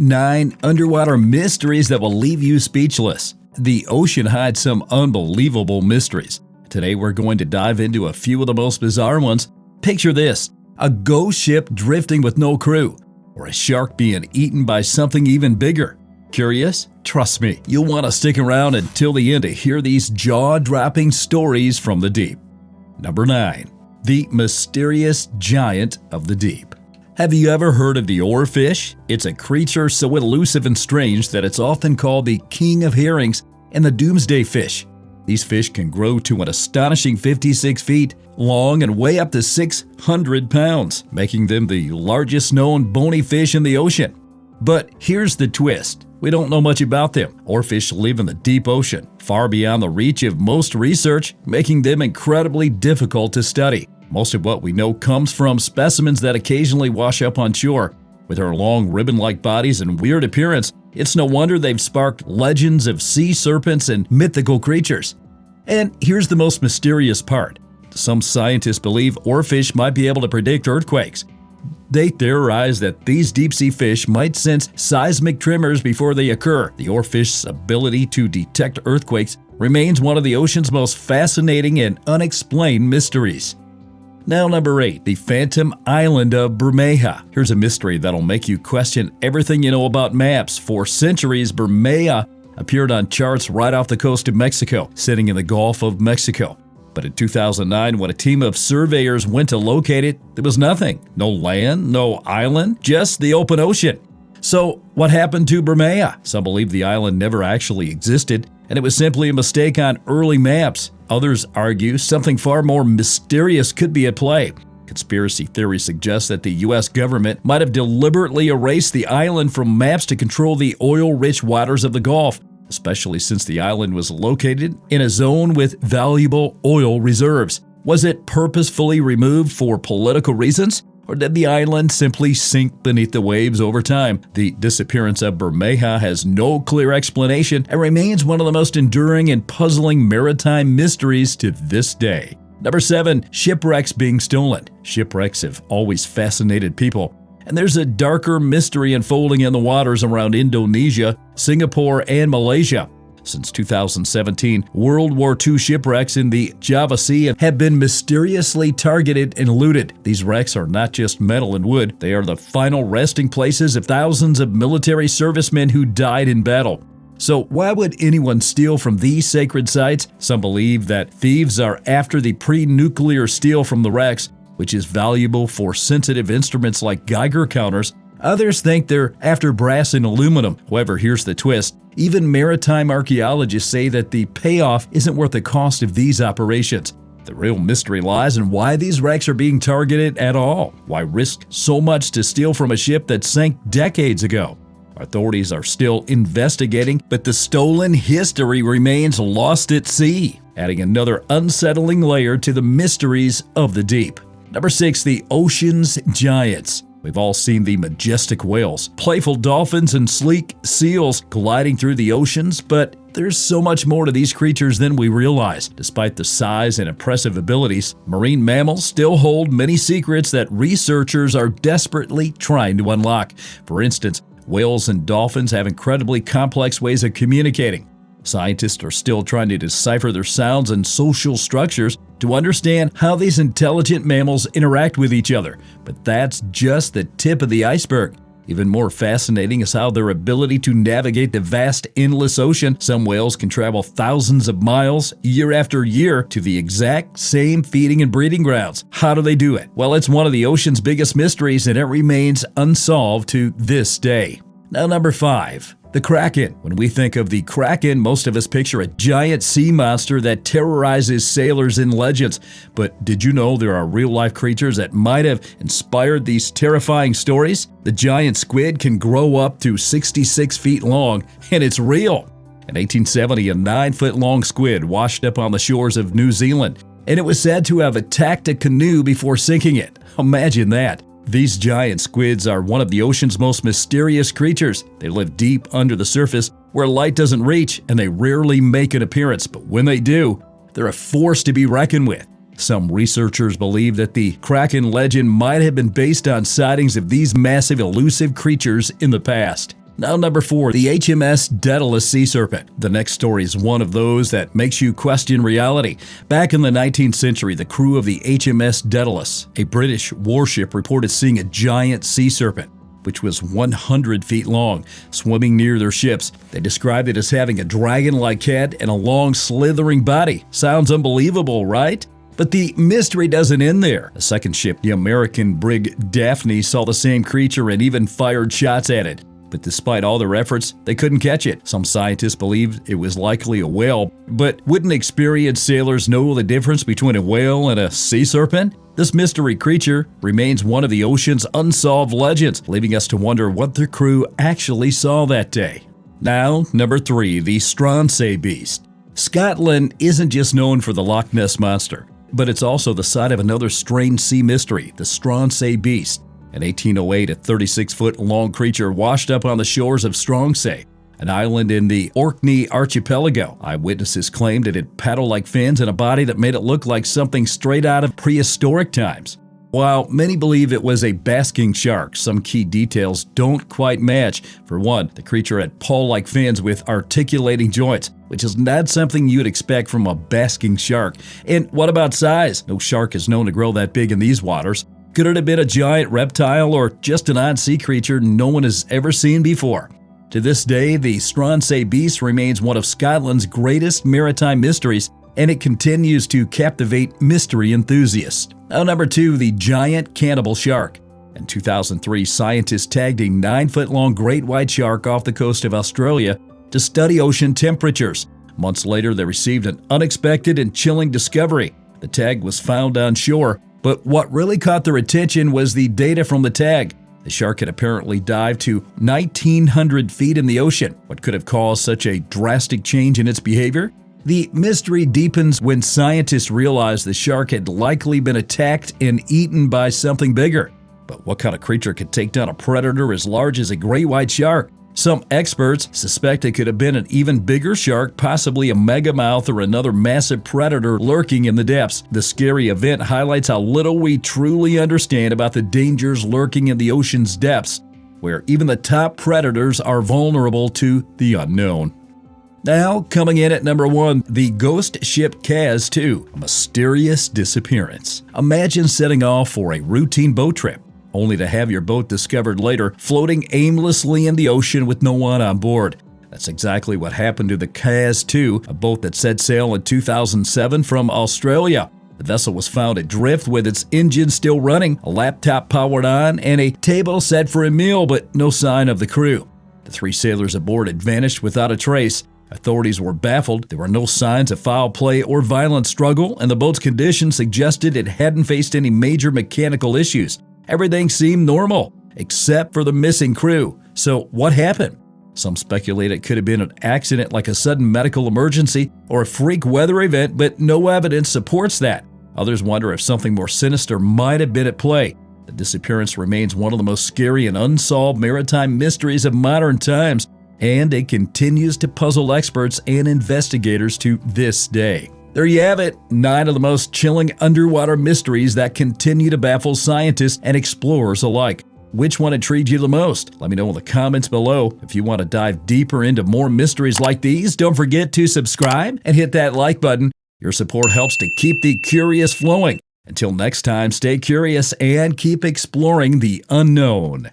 9 underwater mysteries that will leave you speechless. The ocean hides some unbelievable mysteries. Today we're going to dive into a few of the most bizarre ones. Picture this: a ghost ship drifting with no crew, or a shark being eaten by something even bigger. Curious? Trust me, you'll want to stick around until the end to hear these jaw-dropping stories from the deep. Number 9. The mysterious giant of the deep. Have you ever heard of the oarfish? It's a creature so elusive and strange that it's often called the king of herrings and the doomsday fish. These fish can grow to an astonishing 56 feet long and weigh up to 600 pounds, making them the largest known bony fish in the ocean. But here's the twist. We don't know much about them. Oarfish live in the deep ocean, far beyond the reach of most research, making them incredibly difficult to study. Most of what we know comes from specimens that occasionally wash up on shore. With their long ribbon-like bodies and weird appearance, it's no wonder they've sparked legends of sea serpents and mythical creatures. And here's the most mysterious part. Some scientists believe oarfish might be able to predict earthquakes. They theorize that these deep-sea fish might sense seismic tremors before they occur. The oarfish's ability to detect earthquakes remains one of the ocean's most fascinating and unexplained mysteries. Now, number 8, the Phantom Island of Bermeja. Here's a mystery that'll make you question everything you know about maps. For centuries, Bermeja appeared on charts right off the coast of Mexico, sitting in the Gulf of Mexico. But in 2009, when a team of surveyors went to locate it, there was nothing. No land, no island, just the open ocean. So, what happened to Bermeja? Some believe the island never actually existed, and it was simply a mistake on early maps. Others argue something far more mysterious could be at play. Conspiracy theories suggest that the U.S. government might have deliberately erased the island from maps to control the oil-rich waters of the Gulf, especially since the island was located in a zone with valuable oil reserves. Was it purposefully removed for political reasons? Or did the island simply sink beneath the waves over time? The disappearance of Bermeja has no clear explanation and remains one of the most enduring and puzzling maritime mysteries to this day. Number 7, shipwrecks being stolen. Shipwrecks have always fascinated people, and there's a darker mystery unfolding in the waters around Indonesia, Singapore, and Malaysia. Since 2017, World War II shipwrecks in the Java Sea have been mysteriously targeted and looted. These wrecks are not just metal and wood, they are the final resting places of thousands of military servicemen who died in battle. So why would anyone steal from these sacred sites? Some believe that thieves are after the pre-nuclear steel from the wrecks, which is valuable for sensitive instruments like Geiger counters. Others think they're after brass and aluminum. However, here's the twist. Even maritime archaeologists say that the payoff isn't worth the cost of these operations. The real mystery lies in why these wrecks are being targeted at all. Why risk so much to steal from a ship that sank decades ago? Authorities are still investigating, but the stolen history remains lost at sea, adding another unsettling layer to the mysteries of the deep. Number 6, the ocean's giants. We've all seen the majestic whales, playful dolphins, and sleek seals gliding through the oceans, but there's so much more to these creatures than we realize. Despite the size and impressive abilities, marine mammals still hold many secrets that researchers are desperately trying to unlock. For instance, whales and dolphins have incredibly complex ways of communicating. Scientists are still trying to decipher their sounds and social structures to understand how these intelligent mammals interact with each other. But that's just the tip of the iceberg. Even more fascinating is how their ability to navigate the vast, endless ocean. Some whales can travel thousands of miles year after year to the exact same feeding and breeding grounds. How do they do it? Well, it's one of the ocean's biggest mysteries, and it remains unsolved to this day. Now, number 5. The Kraken. When we think of the Kraken, most of us picture a giant sea monster that terrorizes sailors in legends. But did you know there are real-life creatures that might have inspired these terrifying stories? The giant squid can grow up to 66 feet long, and it's real. In 1870, a 9-foot-long squid washed up on the shores of New Zealand, and it was said to have attacked a canoe before sinking it. Imagine that. These giant squids are one of the ocean's most mysterious creatures. They live deep under the surface where light doesn't reach, and they rarely make an appearance. But when they do, they're a force to be reckoned with. Some researchers believe that the Kraken legend might have been based on sightings of these massive elusive creatures in the past. Now number 4, the HMS Daedalus Sea Serpent. The next story is one of those that makes you question reality. Back in the 19th century, the crew of the HMS Daedalus, a British warship, reported seeing a giant sea serpent, which was 100 feet long, swimming near their ships. They described it as having a dragon-like head and a long, slithering body. Sounds unbelievable, right? But the mystery doesn't end there. A second ship, the American brig Daphne, saw the same creature and even fired shots at it. But despite all their efforts, they couldn't catch it. Some scientists believed it was likely a whale, but wouldn't experienced sailors know the difference between a whale and a sea serpent? This mystery creature remains one of the ocean's unsolved legends, leaving us to wonder what their crew actually saw that day. Now, number 3, the Stronsay Beast. Scotland isn't just known for the Loch Ness Monster, but it's also the site of another strange sea mystery, the Stronsay Beast. In 1808, a 36-foot-long creature washed up on the shores of Stronsay, an island in the Orkney archipelago. Eyewitnesses claimed it had paddle-like fins and a body that made it look like something straight out of prehistoric times. While many believe it was a basking shark, some key details don't quite match. For one, the creature had paw-like fins with articulating joints, which is not something you'd expect from a basking shark. And what about size? No shark is known to grow that big in these waters. Could it have been a giant reptile or just an odd sea creature no one has ever seen before? To this day, the Stronsay Beast remains one of Scotland's greatest maritime mysteries, and it continues to captivate mystery enthusiasts. Now, number 2, the giant cannibal shark. In 2003, scientists tagged a 9-foot-long great white shark off the coast of Australia to study ocean temperatures. Months later, they received an unexpected and chilling discovery. The tag was found on shore, but what really caught their attention was the data from the tag. The shark had apparently dived to 1,900 feet in the ocean. What could have caused such a drastic change in its behavior? The mystery deepens when scientists realized the shark had likely been attacked and eaten by something bigger. But what kind of creature could take down a predator as large as a great white shark? Some experts suspect it could have been an even bigger shark, possibly a megamouth or another massive predator lurking in the depths. The scary event highlights how little we truly understand about the dangers lurking in the ocean's depths, where even the top predators are vulnerable to the unknown. Now, coming in at number 1, the ghost ship Kaz 2, a mysterious disappearance. Imagine setting off for a routine boat trip, only to have your boat discovered later floating aimlessly in the ocean with no one on board. That's exactly what happened to the Kaz 2, a boat that set sail in 2007 from Australia. The vessel was found adrift with its engine still running, a laptop powered on, and a table set for a meal, but no sign of the crew. The 3 sailors aboard had vanished without a trace. Authorities were baffled. There were no signs of foul play or violent struggle, and the boat's condition suggested it hadn't faced any major mechanical issues. Everything seemed normal, except for the missing crew. So what happened? Some speculate it could have been an accident like a sudden medical emergency or a freak weather event, but no evidence supports that. Others wonder if something more sinister might have been at play. The disappearance remains one of the most scary and unsolved maritime mysteries of modern times, and it continues to puzzle experts and investigators to this day. There you have it, 9 of the most chilling underwater mysteries that continue to baffle scientists and explorers alike. Which one intrigued you the most? Let me know in the comments below. If you want to dive deeper into more mysteries like these, don't forget to subscribe and hit that like button. Your support helps to keep the curious flowing. Until next time, stay curious and keep exploring the unknown.